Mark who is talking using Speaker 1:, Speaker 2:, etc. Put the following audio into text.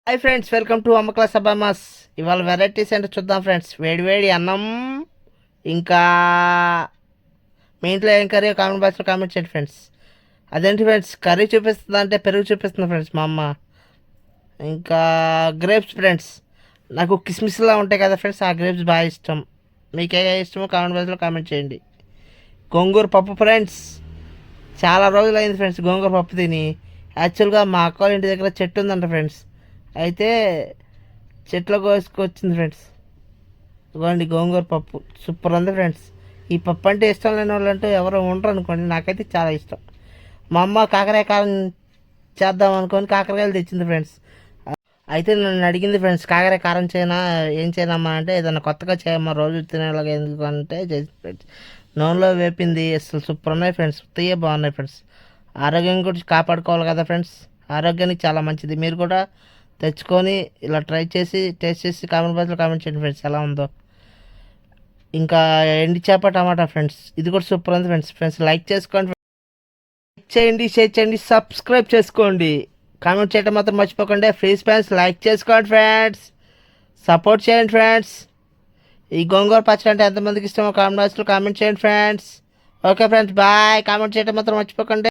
Speaker 1: Hi friends, welcome to అమ్మ class అబ్బామాస్. ఇవాళ varieties ఏంటో చూద్దాం ఫ్రెండ్స్. వేడి వేడి అన్నం, ఇంకా మీ ఇంట్లో ఏం కర్రీ కామెంట్ బాక్స్లో కామెంట్ చేయండి ఫ్రెండ్స్. అదేంటి ఫ్రెండ్స్, కర్రీ చూపిస్తుందా అంటే పెరుగు చూపిస్తుంది ఫ్రెండ్స్ మా అమ్మ. ఇంకా గ్రేప్స్ ఫ్రెండ్స్, నాకు కిస్మిస్లా ఉంటాయి కదా ఫ్రెండ్స్, ఆ గ్రేప్స్ బాగా ఇష్టం. మీకు ఏ ఇష్టమో కామెంట్ బాక్స్లో కామెంట్ చేయండి. గోంగూర పప్పు ఫ్రెండ్స్, చాలా రోజులు అయింది ఫ్రెండ్స్ గోంగూర పప్పు తిని. యాక్చువల్గా మా అక్క వాళ్ళ ఇంటి దగ్గర చెట్టు ఉందంట ఫ్రెండ్స్, అయితే చెట్లో కోసుకొచ్చింది ఫ్రెండ్స్. ఇదిగోండి గోంగూర పప్పు, సూపర్ ఉంది ఫ్రెండ్స్. ఈ పప్పు అంటే ఇష్టం లేని వాళ్ళు అంటూ ఎవరు ఉండరు అనుకోండి, నాకైతే చాలా ఇష్టం. మా అమ్మ కాకరకాయ కారం చేద్దాం అనుకొని కాకరకాయలు తెచ్చింది ఫ్రెండ్స్. అయితే నన్ను అడిగింది ఫ్రెండ్స్, కాకరకాయ కారం చేయనా, ఏం చేయనమ్మా అంటే, ఏదైనా కొత్తగా చేయమ్మా రోజు తినేలాగా ఎందుకు అంటే చేసి ఫ్రెండ్స్. నూనెలో వేపింది, అసలు సూపర్ ఉన్నాయి ఫ్రెండ్స్, తీయ బాగున్నాయి ఫ్రెండ్స్. ఆరోగ్యం కూడా కాపాడుకోవాలి కదా ఫ్రెండ్స్, ఆరోగ్యానికి చాలా మంచిది. మీరు కూడా తెచ్చుకొని ఇలా ట్రై చేసి టేస్ట్ చేసి కామెంట్ బాక్స్లో కామెంట్ చేయండి ఫ్రెండ్స్ ఎలా ఉందో. ఇంకా ఎండి చేప టమాటా ఫ్రెండ్స్, ఇది కూడా సూపర్ ఉంది ఫ్రెండ్స్. ఫ్రెండ్స్ లైక్ చేసుకోండి, లైక్ చేయండి, షేర్ చేయండి, సబ్స్క్రైబ్ చేసుకోండి, కామెంట్ చేయడం మాత్రం మర్చిపోకండి. ప్లీజ్ ఫ్రెండ్స్ లైక్ చేసుకోండి ఫ్రెండ్స్, సపోర్ట్ చేయండి ఫ్రెండ్స్. ఈ గోంగూర పచ్చడి అంటే ఎంతమందికి ఇష్టమో కామెంట్ బాక్స్లో కామెంట్ చేయండి friends. Okay friends, bye. Comment చేయడం మాత్రం మర్చిపోకండి.